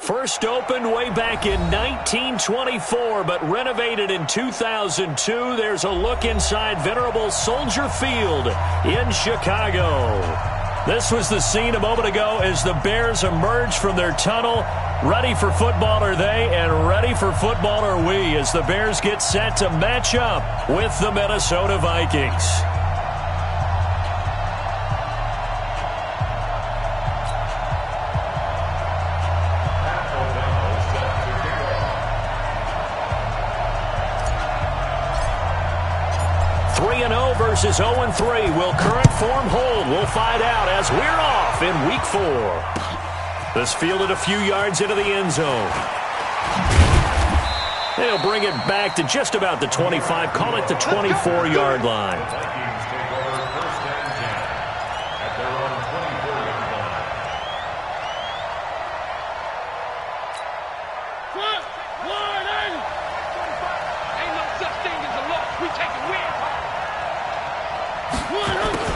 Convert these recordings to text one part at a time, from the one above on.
First opened way back in 1924, but renovated in 2002. There's a look inside venerable Soldier Field in Chicago. This was the scene a moment ago as the Bears emerged from their tunnel. Ready for football are they, and ready for football are we, as the Bears get set to match up with the Minnesota Vikings. Versus 0-3. Will current form hold? We'll find out as we're off in Week 4. This fielded a few yards into the end zone. They'll bring it back to just about the 25. Call it the 24-yard line.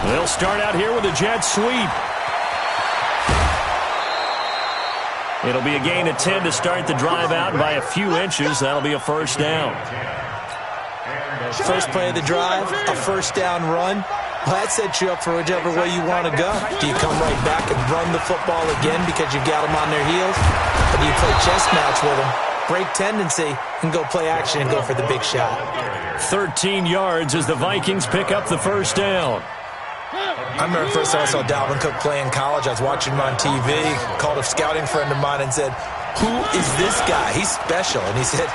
They'll start out here with a jet sweep. It'll be a gain of 10 to start the drive out by a few inches. That'll be a first down. First play of the drive, a first down run. Well, that sets you up for whichever way you want to go. Do you come right back and run the football again because you've got them on their heels? Or do you play chess match with them, break tendency, and go play action and go for the big shot? 13 yards as the Vikings pick up the first down. I remember the first time I saw Dalvin Cook play in college. I was watching him on TV, called a scouting friend of mine and said, "Who is this guy? He's special." And he said,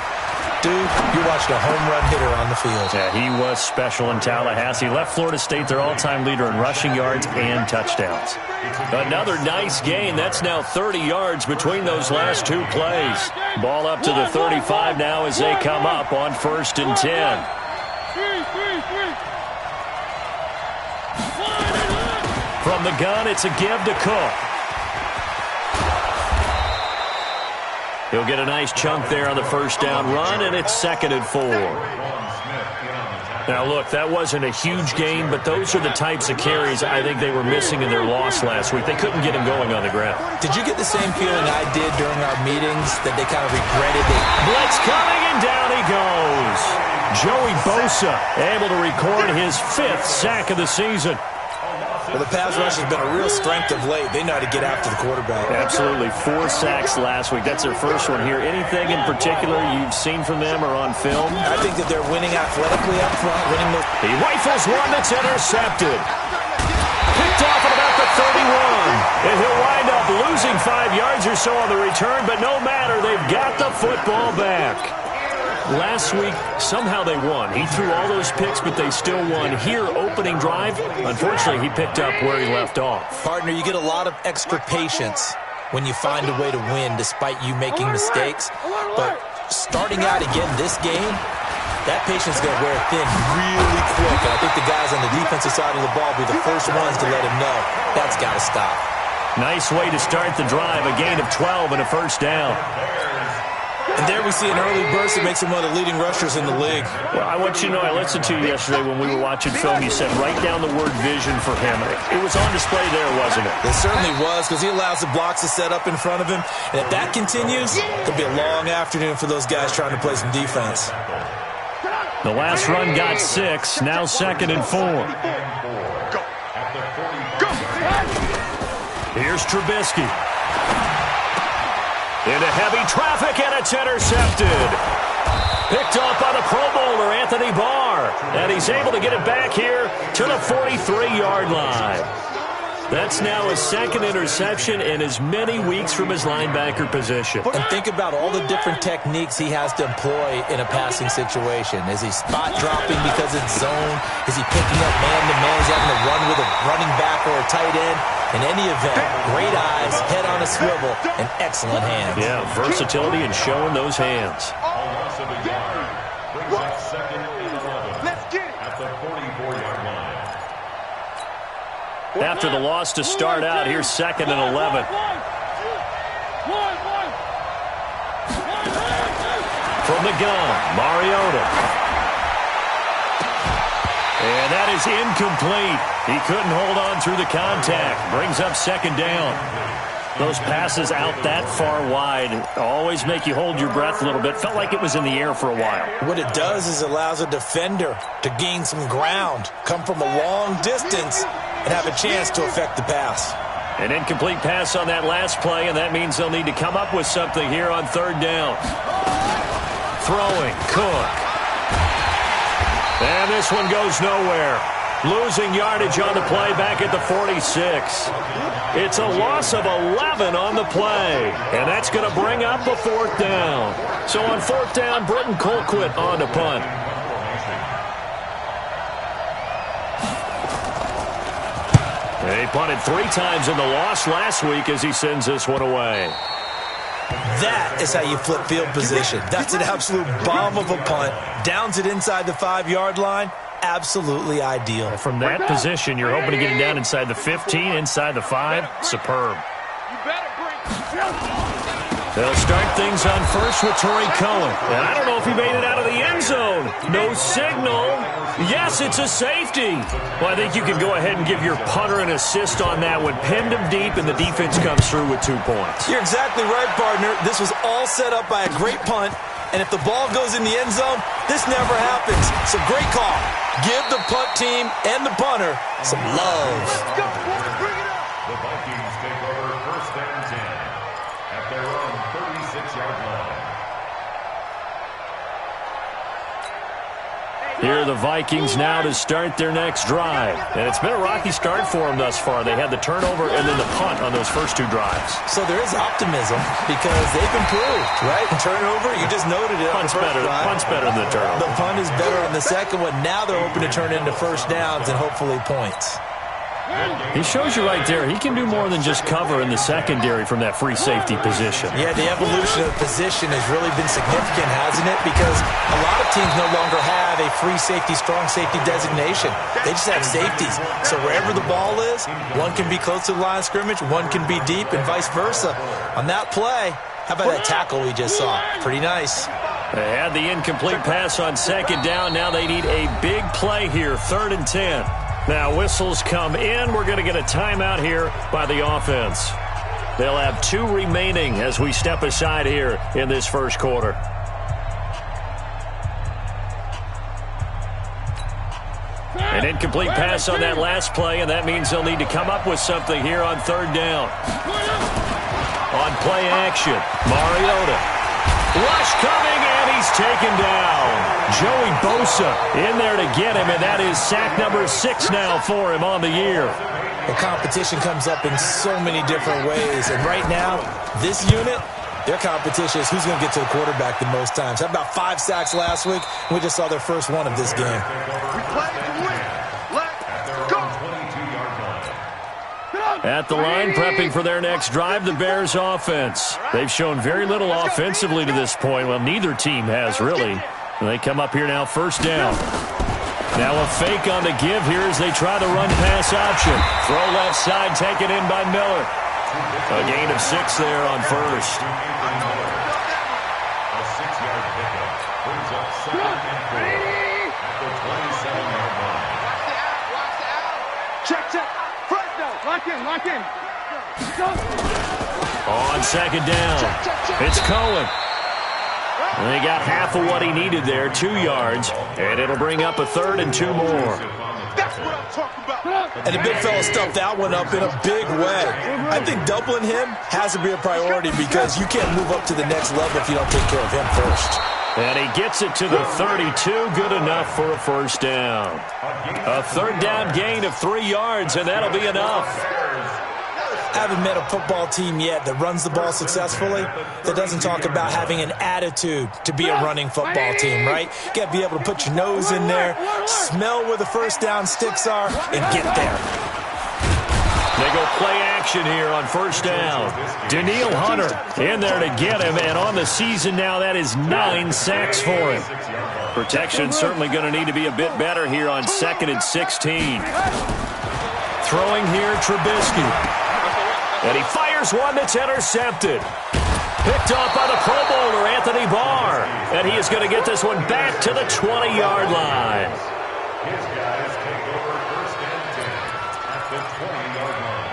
"Dude, you're watching a home run hitter on the field." Yeah, he was special in Tallahassee. Left Florida State their all-time leader in rushing yards and touchdowns. Another nice gain. That's now 30 yards between those last two plays. Ball up to the 35 now as they come up on 1st and 10. From the gun, it's a give to Cook. He'll get a nice chunk there on the first down run, and it's 2nd and 4. Now, look, that wasn't a huge gain, but those are the types of carries I think they were missing in their loss last week. They couldn't get him going on the ground. Did you get the same feeling I did during our meetings, that they kind of regretted it? Blitz coming, and down he goes. Joey Bosa able to record his 5th sack of the season. Well, the pass rush has been a real strength of late. They know how to get after the quarterback. Absolutely. 4 sacks last week. That's their first one here. Anything in particular you've seen from them or on film? I think that they're winning athletically up front. He rifles one that's intercepted. Picked off at about the 31. And he'll wind up losing 5 yards or so on the return, but no matter. They've got the football back. Last week, somehow they won. He threw all those picks, but they still won. Here, opening drive, unfortunately, he picked up where he left off. Partner, you get a lot of extra patience when you find a way to win despite you making mistakes. But starting out again this game, that patience is going to wear thin really quick. And I think the guys on the defensive side of the ball will be the first ones to let him know that's got to stop. Nice way to start the drive. A gain of 12 and a first down. And there we see an early burst that makes him one of the leading rushers in the league. Well, I want you to know, I listened to you yesterday when we were watching film. You said write down the word vision for him. It was on display there, wasn't it? It certainly was, because he allows the blocks to set up in front of him. And if that continues, it'll be a long afternoon for those guys trying to play some defense. The last run got 6. Now 2nd and 4. Here's Trubisky. Into heavy traffic, and it's intercepted. Picked off by the Pro Bowler, Anthony Barr. And he's able to get it back here to the 43-yard line. That's now his 2nd interception in as many weeks from his linebacker position. And think about all the different techniques he has to employ in a passing situation. Is he spot dropping because it's zone? Is he picking up man-to-man? Is he having to run with a running back or a tight end? In any event, great eyes, head on a swivel, and excellent hands. Yeah, versatility and showing those hands. After the loss to start out, here's 2nd and 11. From the gun, Mariota. And that is incomplete. He couldn't hold on through the contact. Brings up 2nd down. Those passes out that far wide always make you hold your breath a little bit. Felt like it was in the air for a while. What it does is it allows a defender to gain some ground, come from a long distance, and have a chance to affect the pass. An incomplete pass on that last play, and that means they'll need to come up with something here on third down. Throwing, Cook. And this one goes nowhere. Losing yardage on the play back at the 46. It's a loss of 11 on the play, and that's going to bring up a fourth down. So on fourth down, Britton Colquitt on to punt. He punted 3 times in the loss last week as he sends this one away. That is how you flip field position. That's an absolute bomb of a punt. Downs it inside the 5-yard line. Absolutely ideal. From that position, you're hoping to get it down inside the 15, inside the 5. Superb. They'll start things on first with Torrey Cohen. And I don't know if he made it out of the end zone. No signal. Yes, it's a safety. Well, I think you can go ahead and give your punter an assist on that one. Pinned him deep, and the defense comes through with 2 points. You're exactly right, partner. This was all set up by a great punt. And if the ball goes in the end zone, this never happens. So great call. Give the punt team and the punter some love. The Vikings take over first and 10 at their own 36-yard line. Here are the Vikings now to start their next drive. And it's been a rocky start for them thus far. They had the turnover and then the punt on those first 2 drives. So there is optimism because they've improved, right? Turnover, you just noted it. Punt's better than the turnover. The punt is better on the second one. Now they're hoping to turn into first downs and hopefully points. He shows you right there. He can do more than just cover in the secondary from that free safety position. Yeah, the evolution of the position has really been significant, hasn't it? Because a lot of teams no longer have a free safety, strong safety designation. They just have safeties. So wherever the ball is, one can be close to the line of scrimmage, one can be deep, and vice versa. On that play, how about that tackle we just saw? Pretty nice. They had the incomplete pass on second down. Now they need a big play here, 3rd and 10. Now whistles come in. We're going to get a timeout here by the offense. They'll have 2 remaining as we step aside here in this first quarter. An incomplete pass on that last play, and that means they'll need to come up with something here on 3rd down. On play action, Mariota. Rush coming, and he's taken down. Joey Bosa in there to get him, and that is sack number 6 now for him on the year. The competition comes up in so many different ways, and right now, this unit, their competition is who's going to get to the quarterback the most times. How about 5 sacks last week? We just saw their first one of this game. At the line, prepping for their next drive, the Bears offense. They've shown very little offensively to this point. Well, neither team has, really. They come up here now, first down. Now a fake on the give here as they try the run-pass option. Throw left side, taken in by Miller. A gain of 6 there on first. A 6-yard pickup brings up 2nd and 4 at the 27-yard line. Check. Lock in. On second down, it's Cohen. And they got half of what he needed there, 2 yards, and it'll bring up a 3rd and 2 more. That's what I'm talking about. And the big fella stuffed that one up in a big way. I think doubling him has to be a priority because you can't move up to the next level if you don't take care of him first. And he gets it to the 32, good enough for a first down. A 3rd down gain of 3 yards, and that'll be enough. I haven't met a football team yet that runs the ball successfully that doesn't talk about having an attitude to be a running football team, right? You got to be able to put your nose in there, smell where the first down sticks are, and get there. They go play action here on first down. Daniil Hunter in there to get him, and on the season now, that is 9 sacks for him. Protection certainly going to need to be a bit better here on 2nd and 16. Throwing here, Trubisky. And he fires one that's intercepted. Picked off by the Pro Bowler, Anthony Barr. And he is going to get this one back to the 20-yard line. His guys take over first and 10 at the 20-yard line.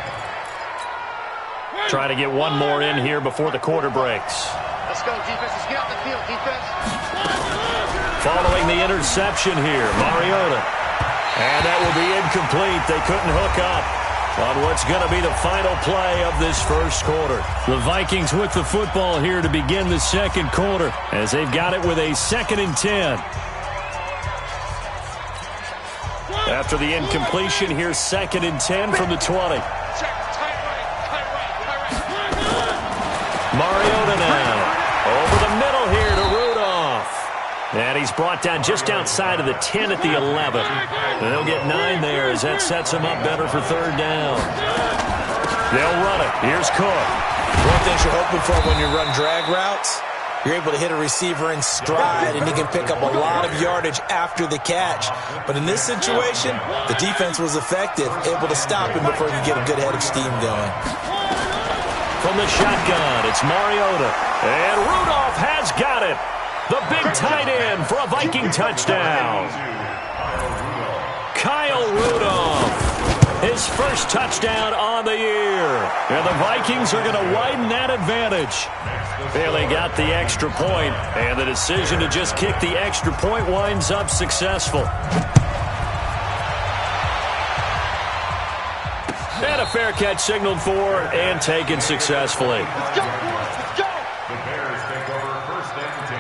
Trying to get one more in here before the quarter breaks. Let's go, defense. Let's get out the field, defense. Following the interception here, Mariota. And that will be incomplete. They couldn't hook up on what's going to be the final play of this first quarter. The Vikings with the football here to begin the second quarter as they've got it with a 2nd and 10. After the incompletion, here's 2nd and 10 from the 20. Mariota now. Over the middle here to Rudolph. And he's brought down just outside of the 10 at the 11. And they'll get 9 there as that sets him up better for 3rd down. They'll run it. Here's Cook. One thing you're hoping for when you run drag routes, you're able to hit a receiver in stride, and he can pick up a lot of yardage after the catch. But in this situation, the defense was effective, able to stop him before he could get a good head of steam going. From the shotgun, it's Mariota. And Rudolph has got it. The big tight end for a Viking touchdown. Kyle Rudolph. His first touchdown on the year. And the Vikings are going to widen that advantage. Bailey got the extra point, and the decision to just kick the extra point winds up successful. And a fair catch signaled for and taken successfully. Let's go, let's go. The Bears take over 1st and 10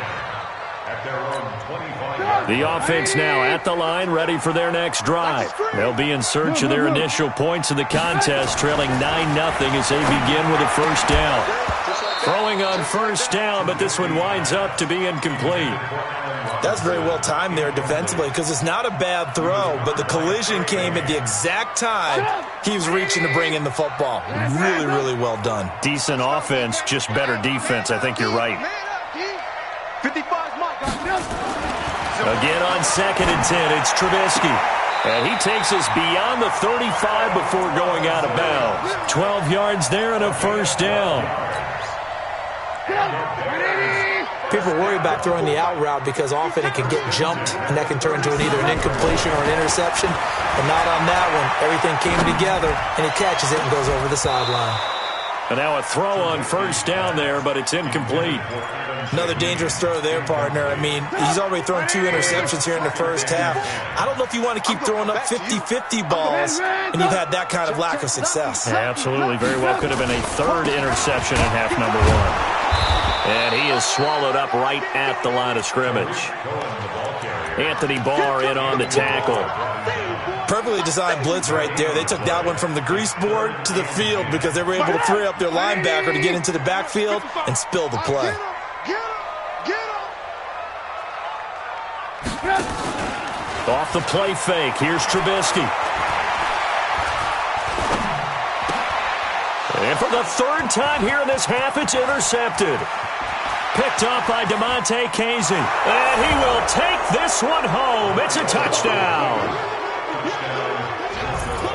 at their own 25-yard. The offense now at the line, ready for their next drive. They'll be in search of their initial points in the contest, trailing 9-0 as they begin with a 1st down. Throwing on 1st down, but this one winds up to be incomplete. That's very well timed there defensively because it's not a bad throw, but the collision came at the exact time he was reaching to bring in the football. Really, really well done. Decent offense, just better defense. I think you're right. 55's Mike. Again on 2nd and 10, it's Trubisky. And he takes us beyond the 35 before going out of bounds. 12 yards there and a 1st down. People worry about throwing the out route because often it can get jumped, and that can turn into either an incompletion or an interception. But not on that one. Everything came together, and he catches it and goes over the sideline. And now a throw on 1st down there, but it's incomplete. Another dangerous throw there, partner. I mean, he's already thrown 2 interceptions here in the first half. I don't know if you want to keep throwing up 50-50 balls, and you've had that kind of lack of success. Yeah, absolutely. Very well could have been a 3rd interception in half number 1. And he is swallowed up right at the line of scrimmage. Anthony Barr in on the tackle. Perfectly designed blitz right there. They took that one from the grease board to the field because they were able to free up their linebacker to get into the backfield and spill the play. Off the play fake, here's Trubisky. And for the 3rd time here in this half, it's intercepted. Picked up by DeMonte Casey. And he will take this one home. It's a touchdown.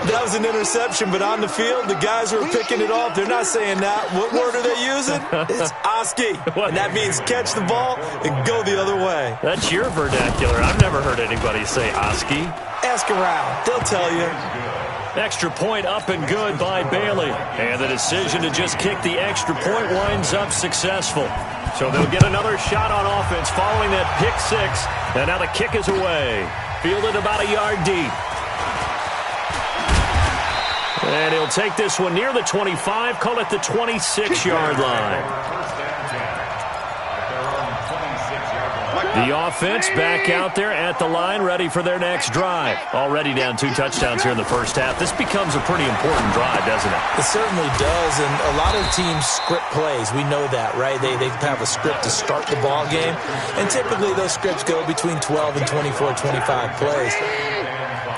That was an interception, but on the field, the guys who are picking it off, they're not saying that. What word are they using? It's Oski. And that means catch the ball and go the other way. That's your vernacular. I've never heard anybody say Oski. Ask around. They'll tell you. Extra point up and good by Bailey. And the decision to just kick the extra point winds up successful. So they'll get another shot on offense following that pick 6. And now the kick is away. Fielded about a yard deep. And he'll take this one near the 25, call it the 26-yard line. The offense back out there at the line, ready for their next drive. Already down 2 touchdowns here in the first half. This becomes a pretty important drive, doesn't it? It certainly does, and a lot of teams script plays. We know that, right? They have a script to start the ball game, and typically those scripts go between 12 and 24, 25 plays.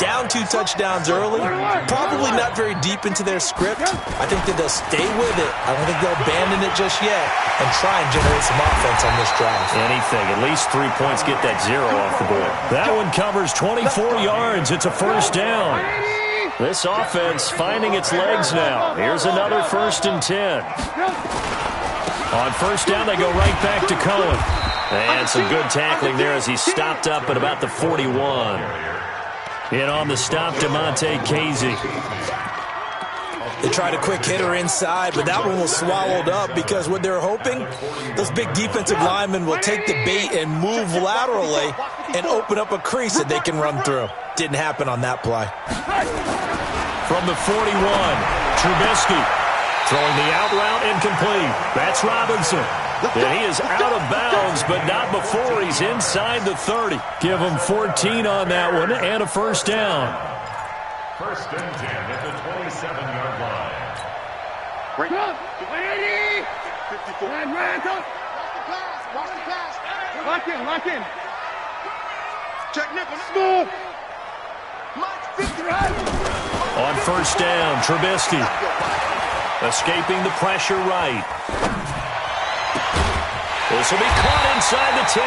Down 2 touchdowns early, probably not very deep into their script. I think that they'll stay with it. I don't think they'll abandon it just yet and try and generate some offense on this drive. Anything. At least 3 points, get that 0 off the board. That one covers 24 yards. It's a 1st down. This offense finding its legs now. Here's another 1st and 10. On 1st down, they go right back to Cohen. And some good tackling there as he stopped up at about the 41. In on the stop, DeMonte Casey. They tried a quick hitter inside, but that one was swallowed up because what they're hoping, those big defensive linemen will take the bait and move laterally and open up a crease that they can run through. Didn't happen on that play. From the 41, Trubisky throwing the out route incomplete. That's Robinson. And he is out of bounds, but not before he's inside the 30. Give him 14 on that one and a first down. First and 10 at the 27-yard line. Bring up. 80. 54. Watch the pass. Lock in. Check Nichols. Move. On first down, Trubisky escaping the pressure right. This will be caught inside the 10.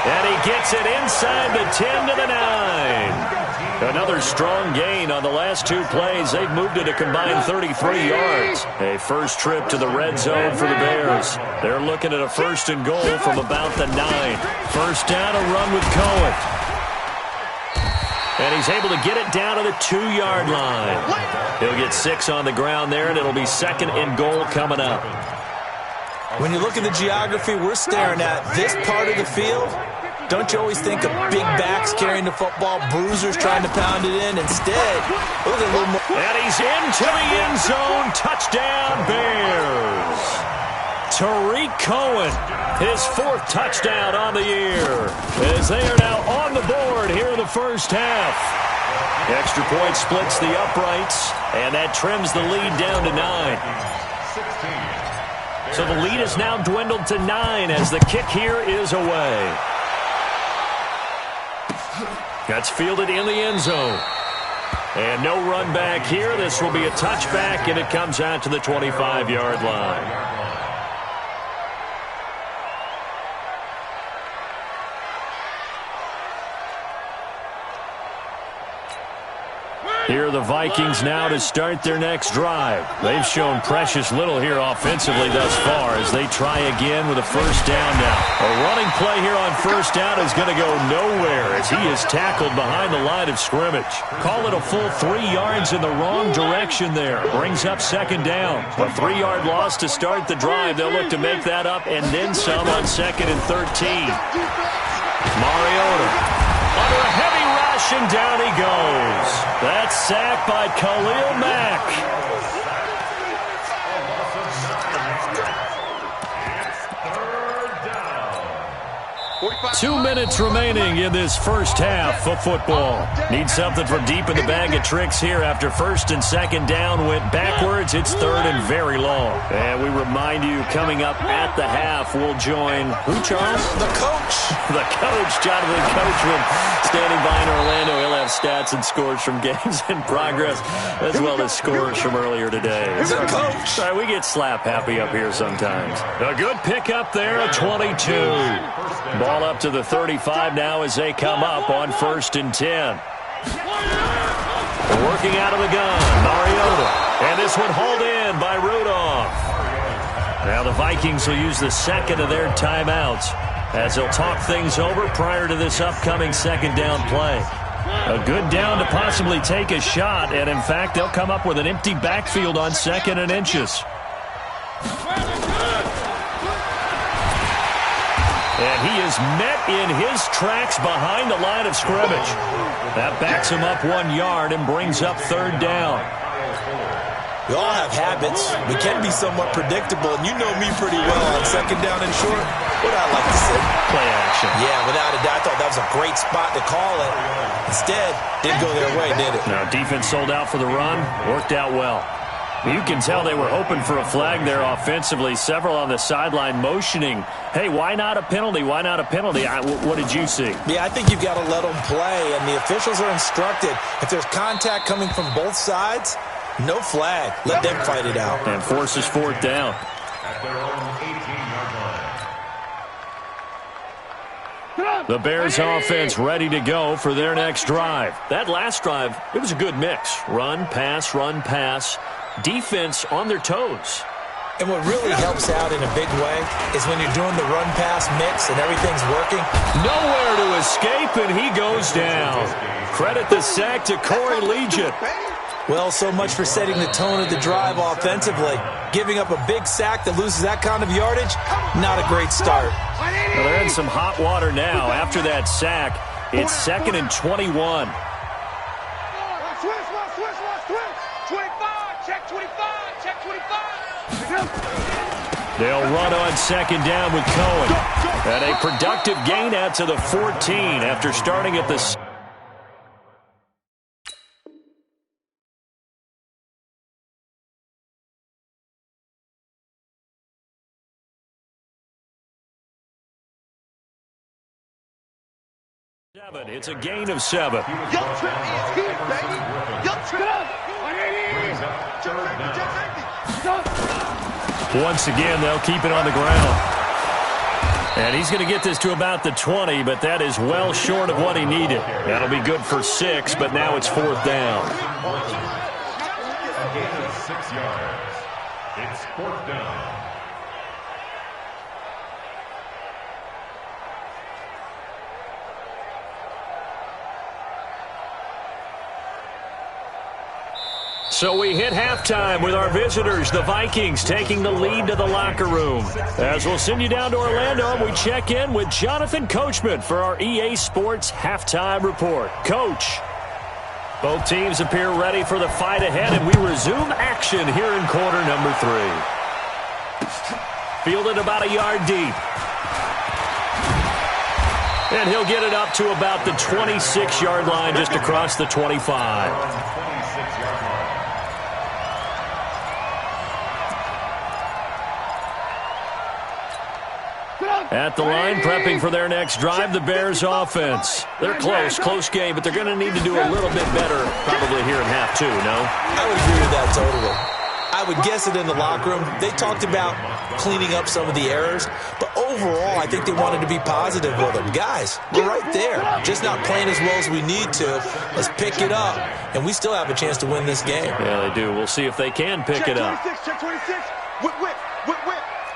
And he gets it inside the 10 to the 9. Another strong gain on the last two plays. They've moved it a combined 33 yards. A first trip to the red zone for the Bears. They're looking at a first and goal from about the 9. First down, a run with Cohen. And he's able to get it down to the 2-yard line. He'll get 6 on the ground there, and it'll be second and goal coming up. When you look at the geography we're staring at, this part of the field, don't you always think of big backs carrying the football, bruisers trying to pound it in? Instead, look at a little more. And he's into the end zone. Touchdown, Bears. Tariq Cohen, his 4th touchdown on the year, as they are now on the board here in the first half. Extra point splits the uprights, and that trims the lead down to 9. So the lead is now dwindled to 9 as the kick here is away. That's fielded in the end zone. And no run back here. This will be a touchback, and it comes out to the 25-yard line. Here are the Vikings now to start their next drive. They've shown precious little here offensively thus far as they try again with a first down now. A running play here on first down is going to go nowhere as he is tackled behind the line of scrimmage. Call it a full 3 yards in the wrong direction there. Brings up second down. A 3-yard loss to start the drive. They'll look to make that up and then some on second and 13. Mariota under a heavy rush, and down he goes. That's sacked by Khalil Mack. 2 minutes remaining in this first half of football. Need something from deep in the bag of tricks here after first and second down went backwards. It's third and very long. And we remind you, coming up at the half, we'll join who, Charles? The coach. The coach, Jonathan Coachman, standing by in Orlando. He'll have stats and scores from games in progress, as well as scores from earlier today. The coach. Sorry, we get slap happy up here sometimes. A good pickup there, a 22. Ball up to the 35 now as they come up on first and 10. Working out of the gun, Mariota. And this one hauled in by Rudolph. Now the Vikings will use the second of their timeouts as they'll talk things over prior to this upcoming second down play. A good down to possibly take a shot, and in fact, they'll come up with an empty backfield on second and inches. And he is met in his tracks behind the line of scrimmage. That backs him up 1 yard and brings up third down. We all have habits. We can be somewhat predictable, and you know me pretty well on second down and short. What I like to say? Play action. Yeah, without a doubt, I thought that was a great spot to call it. Instead, didn't go their way, did it? Now, defense sold out for the run. Worked out well. You can tell they were hoping for a flag there offensively. Several on the sideline motioning, hey, why not a penalty? Why not a penalty? What did you see? Yeah, I think you've got to let them play, and the officials are instructed. If there's contact coming from both sides, no flag. Let them fight it out. And forces fourth down. At their own 18-yard line. The Bears offense ready to go for their next drive. That last drive, it was a good mix. Run, pass, run, pass. Defense on their toes. And what really helps out in a big way is when you're doing the run-pass mix and everything's working. Nowhere to escape, and he goes down. Credit the sack to Corey Legion. Well, so much for setting the tone of the drive offensively. Giving up a big sack that loses that kind of yardage, not a great start. Well, they're in some hot water now. After that sack, it's 2nd and 21. 25, check 25. They'll run on 2nd down with Cohen. And a productive gain out to the 14 after starting at the 7. It's a gain of 7. Young Trent is here, baby. Young Trent. Once again, they'll keep it on the ground. And he's going to get this to about the 20, but that is well short of what he needed. That'll be good for 6, but now it's 4th down. A gain of 6 yards. It's 4th down. So we hit halftime with our visitors, the Vikings, taking the lead to the locker room. As we'll send you down to Orlando, we check in with Jonathan Coachman for our EA Sports Halftime Report. Coach, both teams appear ready for the fight ahead, and we resume action here in quarter number 3. Fielded about a yard deep. And he'll get it up to about the 26-yard line, just across the 25. At the line, prepping for their next drive, the Bears offense. They're close game, but they're going to need to do a little bit better probably here in half 2, no? I would agree with that totally. I would guess it in the locker room. They talked about cleaning up some of the errors, but overall, I think they wanted to be positive with them. Guys, we're right there. Just not playing as well as we need to. Let's pick it up, and we still have a chance to win this game. Yeah, they do. We'll see if they can pick it up. Check 26. Whip.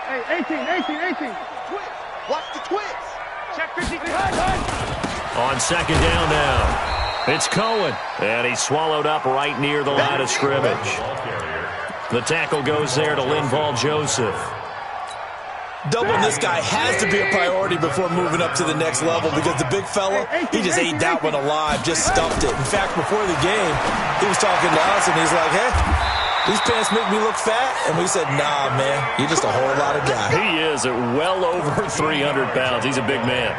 Hey, 18. Watch the twist. Check 50. On 2nd down now. It's Cohen. And he's swallowed up right near the line of scrimmage. The tackle goes there to Linval Joseph. Doubling this guy has to be a priority before moving up to the next level because the big fella, he just ate that one alive, just stuffed it. In fact, before the game, he was talking to us, and he's like, hey, these pants make me look fat? And we said, nah, man, you're just a whole lot of guy. He is at well over 300 pounds. He's a big man.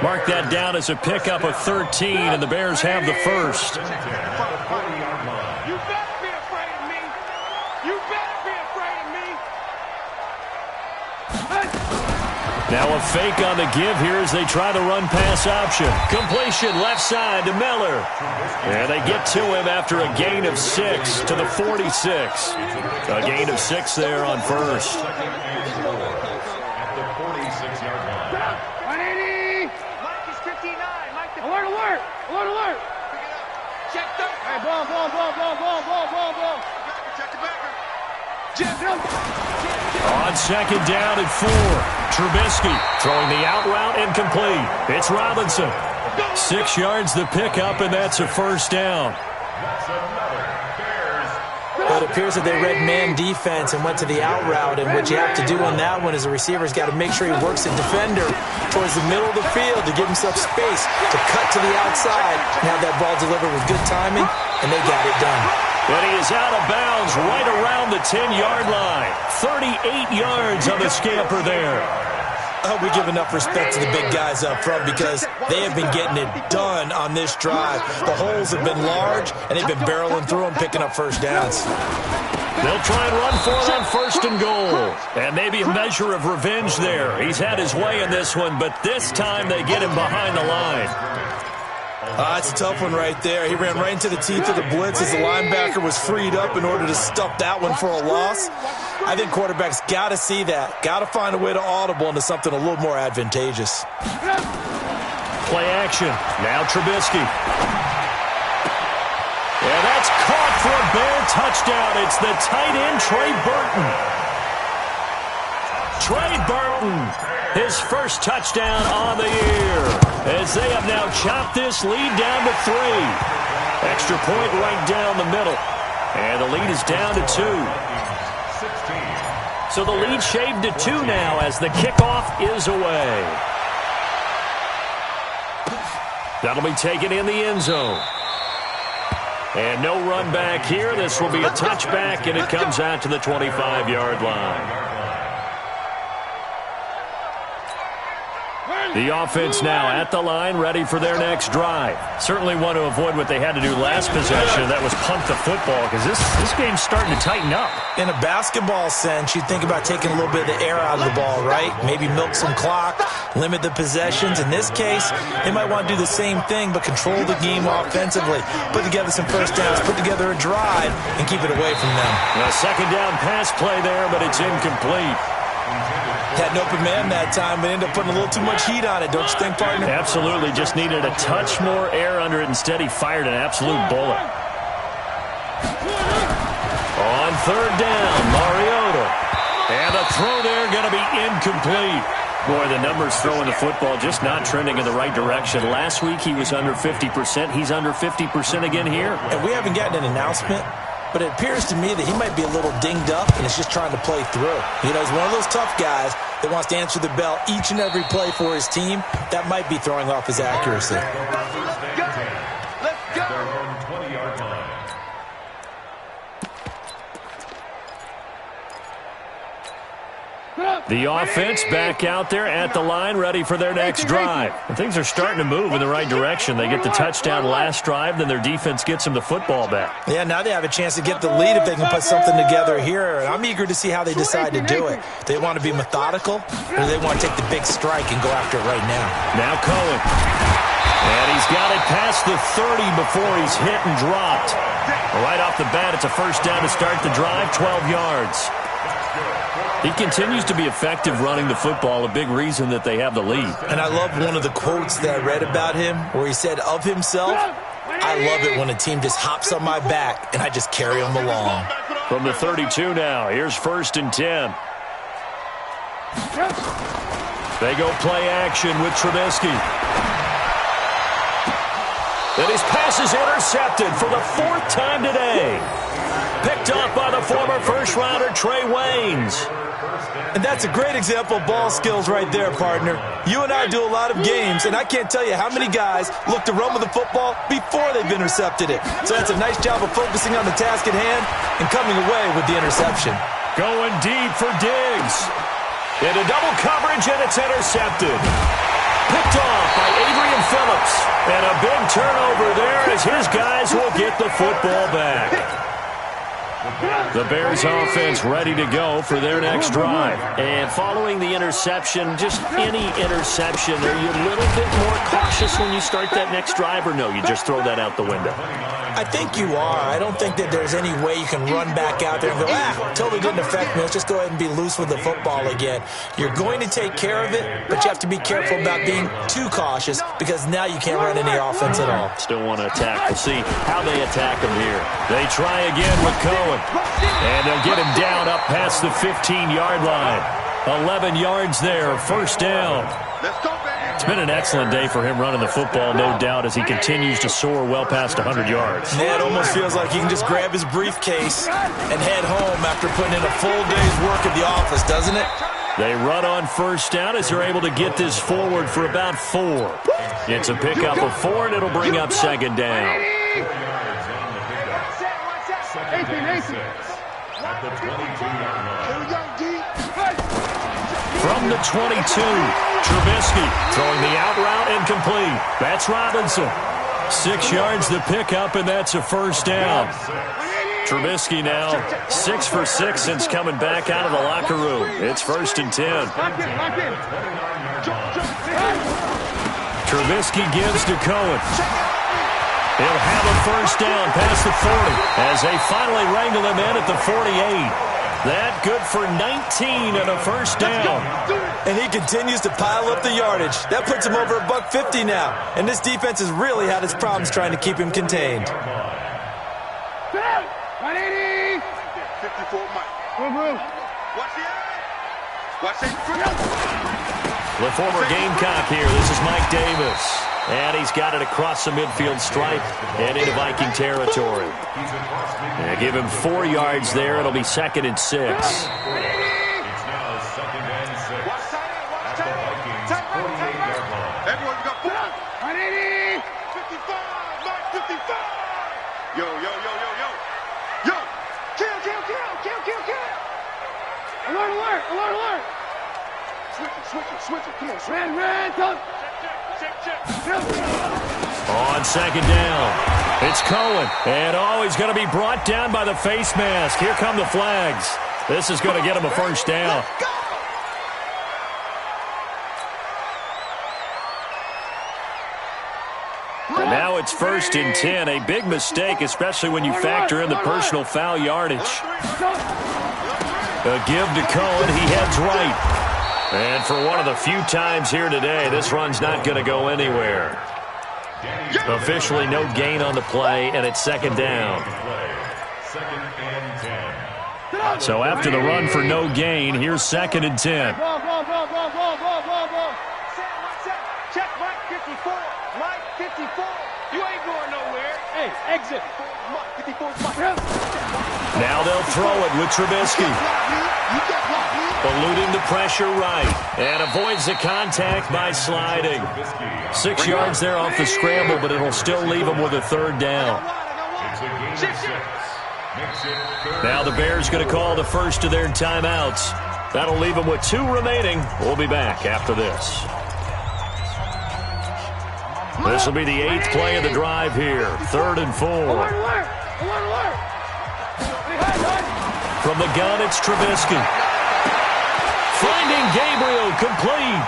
Mark that down as a pickup of 13, and the Bears have the first. You better be afraid of me. You better be afraid of me. Now a fake on the give here as they try the run-pass option. Completion left side to Miller. And they get to him after a gain of 6 to the 46. A gain of 6 there on first. At the 46-yard line. 180. Mike is 59. Alert. Check 30. Hey, ball. Check the backer. On 2nd down and 4. Trubisky throwing the out route incomplete. It's Robinson. 6 yards the pickup, and that's a first down. That's another Bears. But it appears that they read man defense and went to the out route, and what you have to do on that one is the receiver's got to make sure he works the defender towards the middle of the field to give himself space to cut to the outside and have that ball delivered with good timing, and they got it done. And he is out of bounds right around the 10-yard line. 38 yards on the scamper there. I hope we give enough respect to the big guys up front because they have been getting it done on this drive. The holes have been large, and they've been barreling through them, picking up first downs. They'll try and run for it on 1st and goal. And maybe a measure of revenge there. He's had his way in this one, but this time they get him behind the line. That's a tough one right there. He ran right into the teeth of the blitz as the linebacker was freed up in order to stuff that one for a loss. I think quarterbacks got to see that. Got to find a way to audible into something a little more advantageous. Play action. Now Trubisky. And that's caught for a Bear touchdown. It's the tight end, Trey Burton. Trey Burton, his first touchdown on the year, as they have now chopped this lead down to 3. Extra point right down the middle. And the lead is down to 2. So the lead shaved to 2 now as the kickoff is away. That'll be taken in the end zone. And no run back here. This will be a touchback, and it comes out to the 25-yard line. The offense now at the line, ready for their next drive. Certainly want to avoid what they had to do last possession. That was punt the football, because this game's starting to tighten up. In a basketball sense, you think about taking a little bit of the air out of the ball, right? Maybe milk some clock, limit the possessions. In this case, they might want to do the same thing, but control the game offensively. Put together some first downs, put together a drive, and keep it away from them. A second down pass play there, but it's incomplete. Had an open man that time, but ended up putting a little too much heat on it, don't you think, partner? Absolutely. Just needed a touch more air under it. Instead, he fired an absolute bullet. On third down, Mariota. And the throw there going to be incomplete. Boy, the numbers throwing the football just not trending in the right direction. Last week, he was under 50%. He's under 50% again here. And we haven't gotten an announcement, but it appears to me that he might be a little dinged up and is just trying to play through. You know, he's one of those tough guys that wants to answer the bell each and every play for his team. That might be throwing off his accuracy. Let's go. 20-yard line. The offense back out there at the line, ready for their next drive. And things are starting to move in the right direction. They get the touchdown last drive, then their defense gets them the football back. Yeah, now they have a chance to get the lead if they can put something together here. And I'm eager to see how they decide to do it. Do they want to be methodical, or do they want to take the big strike and go after it right now? Now Cohen. And he's got it past the 30 before he's hit and dropped. Right off the bat, it's a first down to start the drive, 12 yards. He continues to be effective running the football, a big reason that they have the lead. And I love one of the quotes that I read about him where he said of himself, I love it when a team just hops on my back and I just carry them along. From the 32 now, here's 1st and 10. They go play action with Trubisky. And his pass is intercepted for the 4th time today. Picked off by the former first-rounder Trey Waynes. And that's a great example of ball skills right there, partner. You and I do a lot of games, and I can't tell you how many guys look to run with the football before they've intercepted it. So that's a nice job of focusing on the task at hand and coming away with the interception. Going deep for Diggs. Into double coverage, and it's intercepted. Picked off by Adrian Phillips. And a big turnover there as his guys will get the football back. The Bears offense ready to go for their next drive. And following the interception, just any interception, are you a little bit more cautious when you start that next drive, or no, you just throw that out the window? I think you are. I don't think that there's any way you can run back out there and go, totally didn't affect me. Let's just go ahead and be loose with the football again. You're going to take care of it, but you have to be careful about being too cautious because now you can't run any offense at all. Still want to attack. We'll see how they attack him here. They try again with Cohen. And they'll get him down up past the 15-yard line. 11 yards there, first down. It's been an excellent day for him running the football, no doubt, as he continues to soar well past 100 yards. Yeah, it almost feels like he can just grab his briefcase and head home after putting in a full day's work at the office, doesn't it? They run on first down as they're able to get this forward for about 4. It's a pickup of 4, and it'll bring up second down. 18. At the 22-yard line. From the 22, Trubisky throwing the out route incomplete. That's Robinson. 6 yards the pickup, and that's a first down. Trubisky now 6 for 6 since coming back out of the locker room. It's 1st and 10. Trubisky gives to Cohen. He'll have a first down past the 40 as they finally wrangle him in at the 48. That good for 19 and a first down. And he continues to pile up the yardage. That puts him over $150 now. And this defense has really had its problems trying to keep him contained. 180. 54 Mike. Watch it. The former Gamecock here. This is Mike Davis. And he's got it across the midfield stripe and into Viking territory. And give him 4 yards there. It'll be 2nd and 6. It's now 2nd and 6. At the Vikings' 48-yard line. Everyone got put up. 180. 55. Mark 55. Yo. Yo. Kill. Alert. Switch it. Come on. Ran. Check. On 2nd down, it's Cohen. And he's going to be brought down by the face mask. Here come the flags. This is going to get him a 1st down. And now it's 1st and 10. A big mistake, especially when you factor in the personal foul yardage. A give to Cohen. He heads right. And for one of the few times here today, this run's not going to go anywhere. Officially no gain on the play, and it's 2nd down. 2nd and 10. So after the run for no gain, here's 2nd and 10. Check Mike 54. Mike 54. You ain't going nowhere. Hey, exit. Mike 54. Now they'll throw it with Trubisky. Eluding the pressure right. And avoids the contact by sliding. 6 yards there off the scramble, but it'll still leave him with a 3rd down. It's a gain of 6. Makes it 3rd. Now the Bears going to call the first of their timeouts. That'll leave them with 2 remaining. We'll be back after this. This will be the 8th play of the drive here. 3rd and 4. From the gun, it's Trubisky. Finding Gabriel, complete.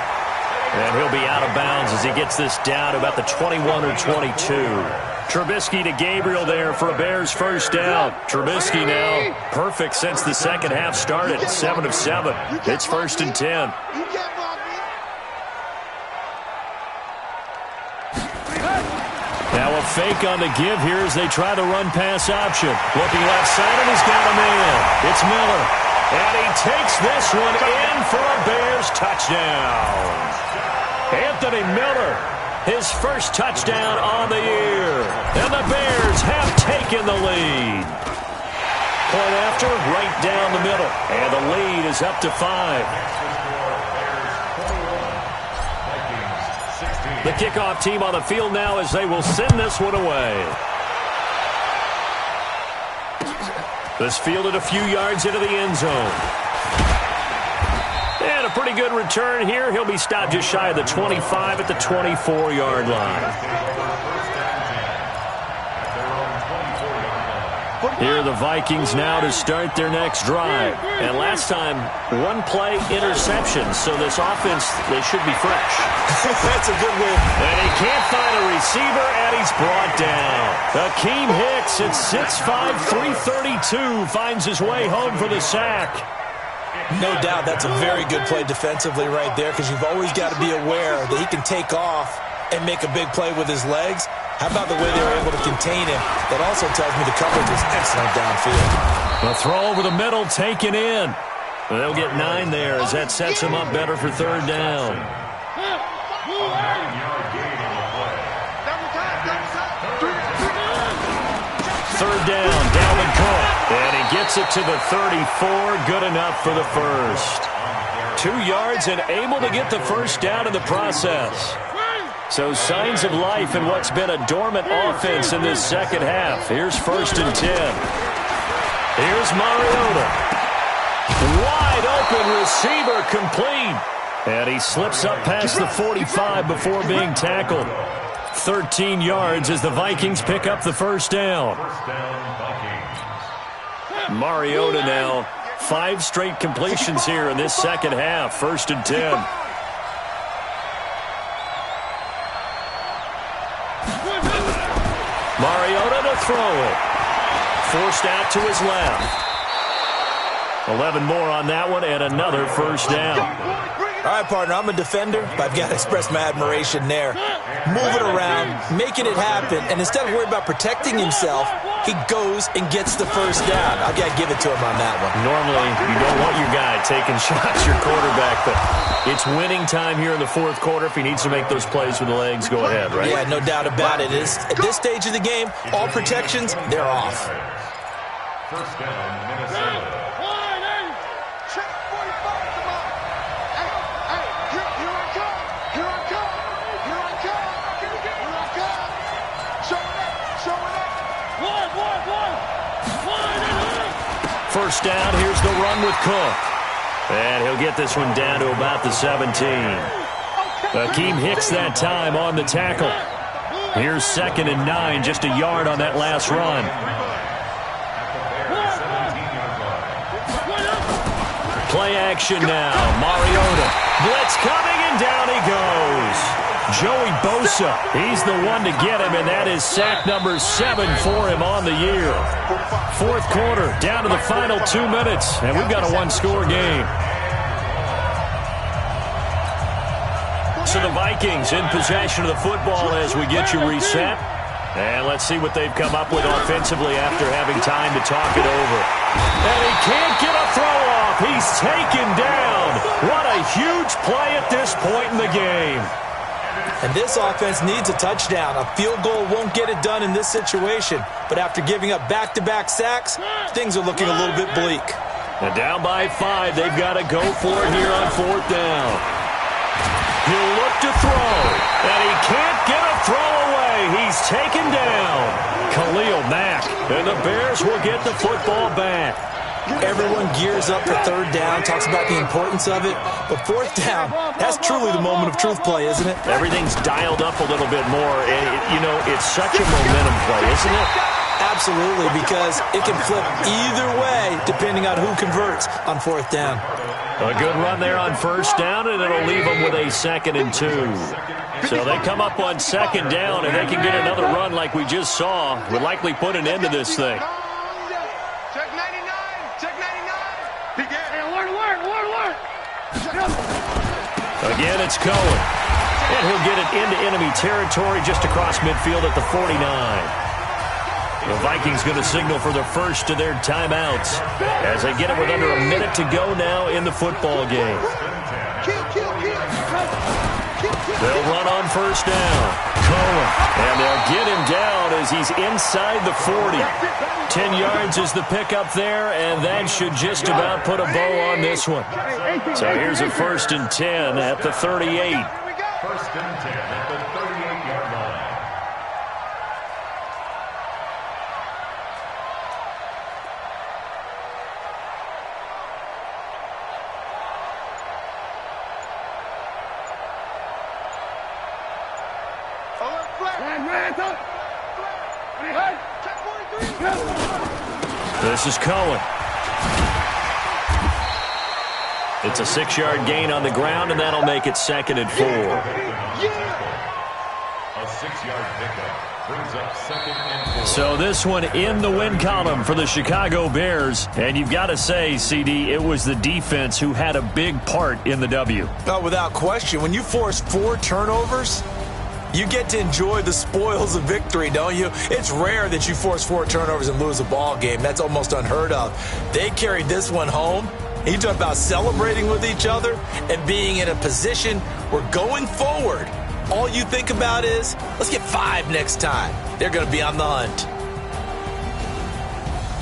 And he'll be out of bounds as he gets this down about the 21 or 22. Trubisky to Gabriel there for a Bears 1st down. Trubisky now perfect since the 2nd half started. 7 of 7. It's 1st and 10. Now a fake on the give here as they try the run-pass option. Looking left side, and he's got a man. It's Miller. And he takes this one in for a Bears touchdown. Anthony Miller, his 1st touchdown on the year. And the Bears have taken the lead. Point after, right down the middle. And the lead is up to 5. The kickoff team on the field now as they will send this one away. This fielded a few yards into the end zone. And a pretty good return here. He'll be stopped just shy of the 25 at the 24-yard line. Here are the Vikings now to start their next drive. And last time, 1-play interception. So this offense, they should be fresh. That's a good win. And he can't find a receiver, and he's brought down. Akeem Hicks at 6'5", 332, finds his way home for the sack. No doubt that's a very good play defensively right there, because you've always got to be aware that he can take off and make a big play with his legs. How about the way they were able to contain him? That also tells me the coverage was excellent downfield. The throw over the middle taken in. They'll get 9 there as that sets him up better for 3rd down. 3rd down, Dalvin Cook. And he gets it to the 34. Good enough for the 1st. 2 yards and able to get the 1st down in the process. So signs of life in what's been a dormant offense in this 2nd half. Here's 1st and 10. Here's Mariota. Wide open receiver, complete. And he slips up past the 45 before being tackled. 13 yards as the Vikings pick up the 1st down. Mariota now, 5 straight completions here in this 2nd half. 1st and 10. Mariota to throw it. Forced out to his left. 11 more on that one and another 1st down. All right, partner, I'm a defender, but I've got to express my admiration there. Moving around, making it happen, and instead of worrying about protecting himself, he goes and gets the first down. I've got to give it to him on that one. Normally, you don't want your guy taking shots, your quarterback, but it's winning time here in the fourth quarter. If he needs to make those plays with the legs, go ahead, right? Yeah, no doubt about it. At this stage of the game, all protections, they're off. First down, Minnesota. First down, here's the run with Cook. And he'll get this one down to about the 17. Akeem Hicks that time on the tackle. Here's 2nd and 9, just a yard on that last run. Play action now. Mariota. Blitz coming, and down he goes. Joey Bosa, he's the one to get him, and that is sack number 7 for him on the year. Fourth quarter, down to the final 2 minutes, and we've got a one-score game. So the Vikings in possession of the football as we get you reset. And let's see what they've come up with offensively after having time to talk it over. And he can't get a throw off. He's taken down. What a huge play at this point in the game. And this offense needs a touchdown. A field goal won't get it done in this situation. But after giving up back-to-back sacks, things are looking a little bit bleak. And down by 5, they've got to go for it here on 4th down. He'll look to throw, and he can't get a throw away. He's taken down. Khalil Mack, and the Bears will get the football back. Everyone gears up for 3rd down, talks about the importance of it. But 4th down, that's truly the moment of truth play, isn't it? Everything's dialed up a little bit more. And it's such a momentum play, isn't it? Absolutely, because it can flip either way depending on who converts on 4th down. A good run there on 1st down, and it'll leave them with a 2nd and 2. So they come up on 2nd down, and they can get another run like we just saw. Would likely put an end to this thing. Check 99. Check 99. Hey, alert. Again, it's Cohen. And he'll get it into enemy territory just across midfield at the 49. The Vikings going to signal for the first of their timeouts as they get it with under a minute to go now in the football game. They'll run on 1st down. Cohen. And they'll get him down as he's inside the 40. 10 yards is the pickup there, and that should just about put a bow on this one. So here's a 1st and 10 at the 38. 1st and 10 at the 38-yard line. This is Cohen. It's a 6-yard gain on the ground, and that'll make it 2nd and 4. A 6-yard pickup brings up 2nd and 4. So this one in the win column for the Chicago Bears. And you've got to say, CD, it was the defense who had a big part in the W. Oh, without question. When you force 4 turnovers, you get to enjoy the spoils of victory, don't you? It's rare that you force 4 turnovers and lose a ball game. That's almost unheard of. They carried this one home. You talk about celebrating with each other and being in a position where going forward, all you think about is, let's get 5 next time. They're going to be on the hunt.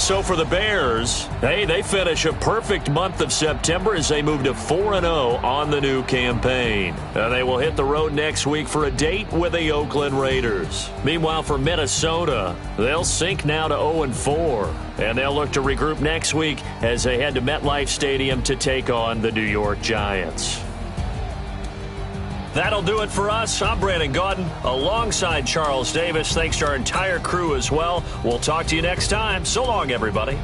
So for the Bears, hey, they finish a perfect month of September as they move to 4-0 on the new campaign. They will hit the road next week for a date with the Oakland Raiders. Meanwhile, for Minnesota, they'll sink now to 0-4. And they'll look to regroup next week as they head to MetLife Stadium to take on the New York Giants. That'll do it for us. I'm Brandon Gaudin alongside Charles Davis. Thanks to our entire crew as well. We'll talk to you next time. So long, everybody.